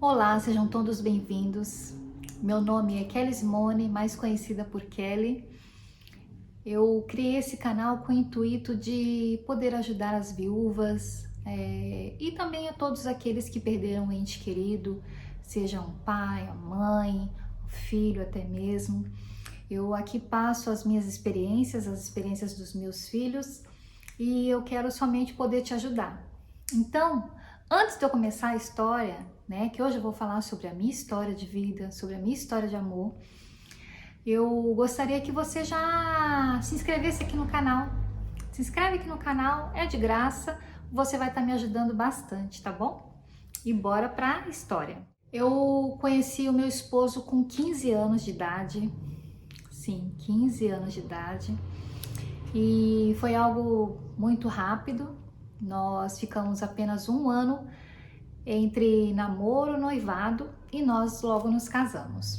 Olá, sejam todos bem-vindos. Meu nome é Kelly Simone, mais conhecida por Kelly. Eu criei esse canal com o intuito de poder ajudar as viúvas e também a todos aqueles que perderam um ente querido, seja um pai, a mãe, o filho até mesmo. Eu aqui passo as minhas experiências, as experiências dos meus filhos, e eu quero somente poder te ajudar. Então, antes de eu começar a história, que hoje eu vou falar sobre a minha história de vida, sobre a minha história de amor, eu gostaria que você já se inscrevesse aqui no canal. Se inscreve aqui no canal, é de graça, você vai estar me ajudando bastante, tá bom? E bora pra história. Eu conheci o meu esposo com 15 anos de idade, sim, 15 anos de idade, e foi algo muito rápido. Nós ficamos apenas um ano entre namoro, noivado, e nós logo nos casamos.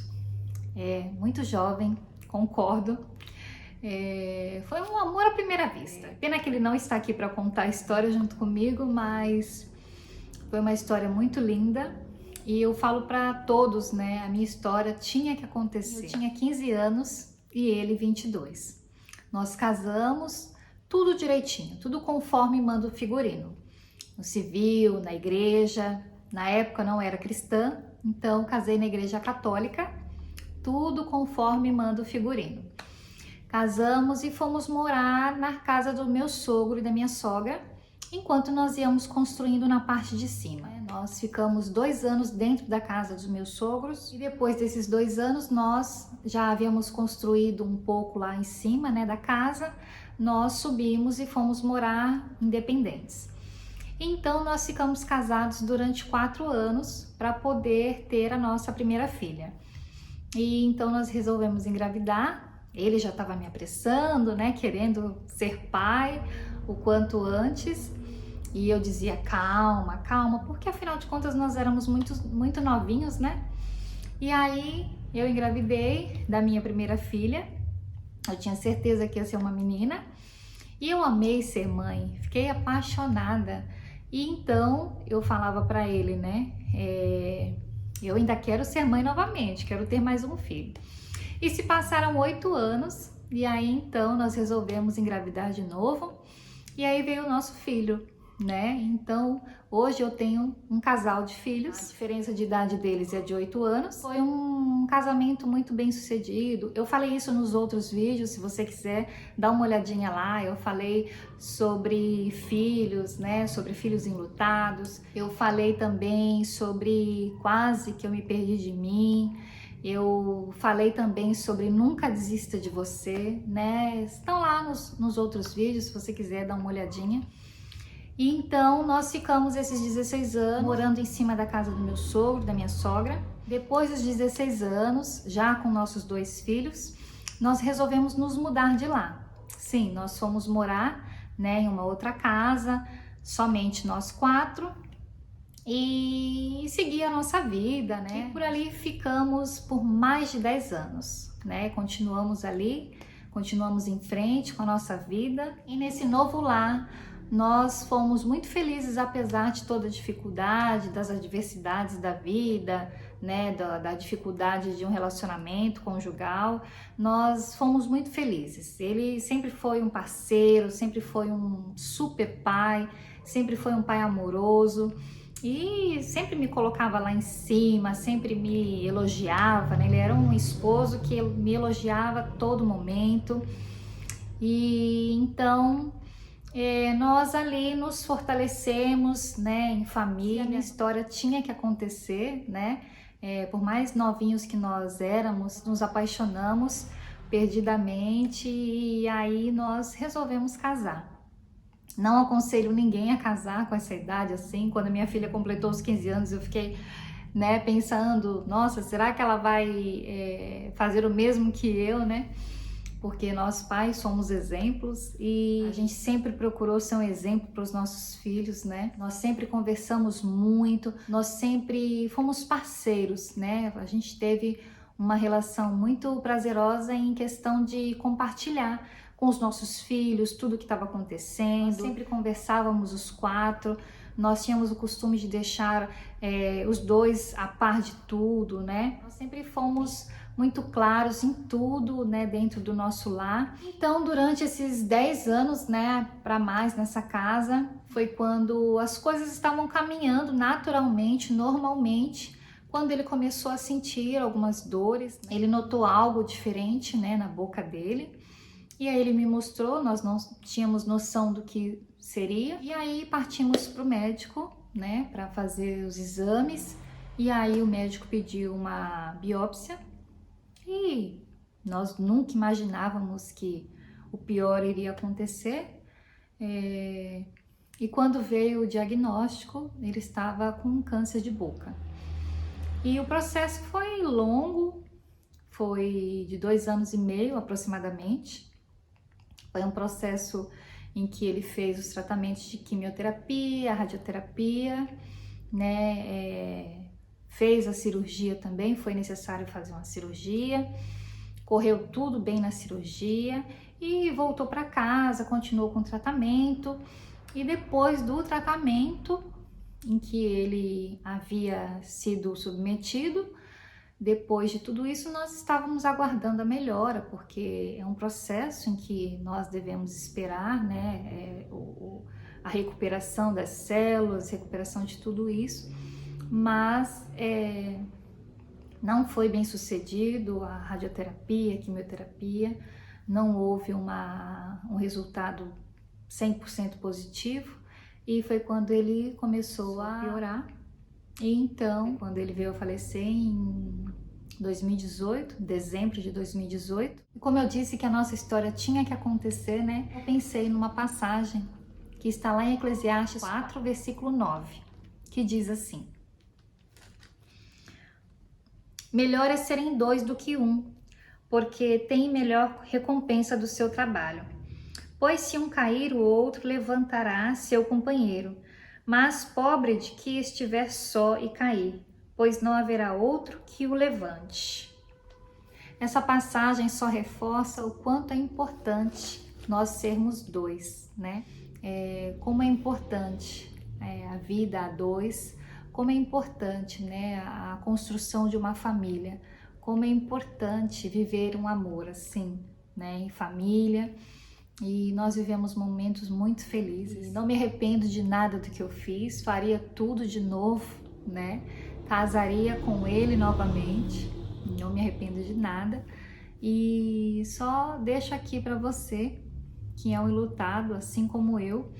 Muito jovem, concordo. Foi um amor à primeira vista. Pena que ele não está aqui para contar a história junto comigo, mas foi uma história muito linda. E eu falo para todos, a minha história tinha que acontecer. Eu tinha 15 anos e ele 22. Nós casamos, tudo direitinho, tudo conforme manda o figurino. No civil, na igreja. Na época não era cristã, então casei na igreja católica, tudo conforme manda o figurino. Casamos e fomos morar na casa do meu sogro e da minha sogra, enquanto nós íamos construindo na parte de cima. Nós ficamos 2 anos dentro da casa dos meus sogros e depois desses 2 anos nós já havíamos construído um pouco lá em cima, da casa. Nós subimos e fomos morar independentes. Então nós ficamos casados durante 4 anos para poder ter a nossa primeira filha. E então nós resolvemos engravidar. Ele já estava me apressando, querendo ser pai o quanto antes. E eu dizia calma, calma, porque afinal de contas nós éramos muito novinhos, E aí eu engravidei da minha primeira filha. Eu tinha certeza que ia ser uma menina. E eu amei ser mãe, fiquei apaixonada. E então eu falava para ele, eu ainda quero ser mãe novamente, quero ter mais um filho. E se passaram 8 anos, e aí então nós resolvemos engravidar de novo, e aí veio o nosso filho, Então hoje eu tenho um casal de filhos, a diferença de idade deles é de 8 anos. Foi um casamento muito bem sucedido. Eu falei isso nos outros vídeos, se você quiser dar uma olhadinha lá. Eu falei sobre filhos, sobre filhos enlutados. Eu falei também sobre quase que eu me perdi de mim. Eu falei também sobre nunca desista de você, Estão lá nos outros vídeos, se você quiser dar uma olhadinha. E então nós ficamos esses 16 anos morando em cima da casa do meu sogro, da minha sogra. Depois dos 16 anos, já com nossos 2 filhos, nós resolvemos nos mudar de lá. Sim, nós fomos morar, em uma outra casa, somente nós 4, e seguir a nossa vida, E por ali ficamos por mais de 10 anos, Continuamos ali, continuamos em frente com a nossa vida, e nesse novo lar nós fomos muito felizes, apesar de toda a dificuldade, das adversidades da vida, da dificuldade de um relacionamento conjugal. Nós fomos muito felizes. Ele sempre foi um parceiro, sempre foi um super pai, sempre foi um pai amoroso e sempre me colocava lá em cima, sempre me elogiava, Ele era um esposo que me elogiava a todo momento. E então nós ali nos fortalecemos, em família. A minha história tinha que acontecer, por mais novinhos que nós éramos, nos apaixonamos perdidamente e aí nós resolvemos casar. Não aconselho ninguém a casar com essa idade assim. Quando a minha filha completou os 15 anos, eu fiquei pensando, nossa, será que ela vai fazer o mesmo que eu, Porque nós pais somos exemplos e a gente sempre procurou ser um exemplo para os nossos filhos, Nós sempre conversamos muito, nós sempre fomos parceiros, A gente teve uma relação muito prazerosa em questão de compartilhar com os nossos filhos tudo que estava acontecendo. Nós sempre conversávamos os 4, nós tínhamos o costume de deixar os dois a par de tudo, né? Nós sempre fomos muito claros em tudo, né, dentro do nosso lar. Então, durante esses 10 anos, né, para mais nessa casa, foi quando as coisas estavam caminhando naturalmente, normalmente, quando ele começou a sentir algumas dores. Ele notou algo diferente, né, na boca dele. E aí ele me mostrou, nós não tínhamos noção do que seria. E aí partimos para o médico, né, para fazer os exames. E aí o médico pediu uma biópsia. E nós nunca imaginávamos que o pior iria acontecer. E quando veio o diagnóstico, ele estava com um câncer de boca. E o processo foi longo, foi de 2 anos e meio aproximadamente. Foi um processo em que ele fez os tratamentos de quimioterapia, radioterapia, né? Fez a cirurgia também, foi necessário fazer uma cirurgia, correu tudo bem na cirurgia e voltou para casa, continuou com o tratamento. E depois do tratamento em que ele havia sido submetido, depois de tudo isso, nós estávamos aguardando a melhora, porque é um processo em que nós devemos esperar, né, a recuperação das células, recuperação de tudo isso, mas não foi bem sucedido a radioterapia, a quimioterapia, não houve um resultado 100% positivo, e foi quando ele começou a piorar. E então, quando ele veio a falecer em 2018, dezembro de 2018, e como eu disse que a nossa história tinha que acontecer, né? Eu pensei numa passagem que está lá em Eclesiastes 4, versículo 9, que diz assim: melhor é serem 2 do que 1, porque tem melhor recompensa do seu trabalho. Pois se um cair, o outro levantará seu companheiro. Mas pobre de que estiver só e cair, pois não haverá outro que o levante. Essa passagem só reforça o quanto é importante nós sermos 2, né? Como é importante a vida a 2, como é importante, né, a construção de uma família, como é importante viver um amor assim, né, em família. E nós vivemos momentos muito felizes. Não me arrependo de nada do que eu fiz, faria tudo de novo, né? Casaria com ele novamente, não me arrependo de nada. E só deixo aqui para você, que é um enlutado, assim como eu,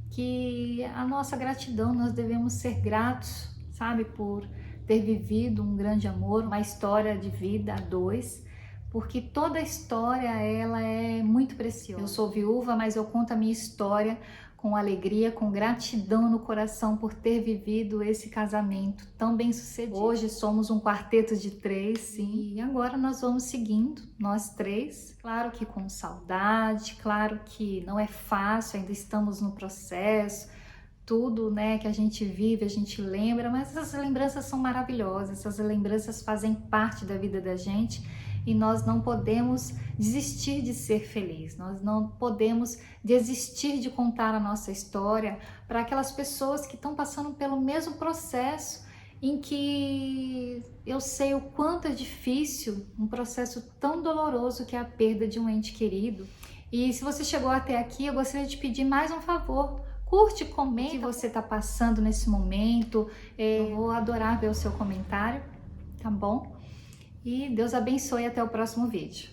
que a nossa gratidão, nós devemos ser gratos, sabe, por ter vivido um grande amor, uma história de vida a 2, porque toda a história ela é muito preciosa. Eu sou viúva, mas eu conto a minha história com alegria, com gratidão no coração por ter vivido esse casamento tão bem sucedido. Hoje somos um quarteto de 3, sim, e agora nós vamos seguindo, nós 3, claro que com saudade, claro que não é fácil, ainda estamos no processo, tudo, né, que a gente vive, a gente lembra, mas essas lembranças são maravilhosas, essas lembranças fazem parte da vida da gente. E nós não podemos desistir de ser feliz, nós não podemos desistir de contar a nossa história para aquelas pessoas que estão passando pelo mesmo processo, em que eu sei o quanto é difícil, um processo tão doloroso que é a perda de um ente querido. E se você chegou até aqui, eu gostaria de pedir mais um favor. Curte, comenta o que você está passando nesse momento, eu vou adorar ver o seu comentário, tá bom? E Deus abençoe, até o próximo vídeo.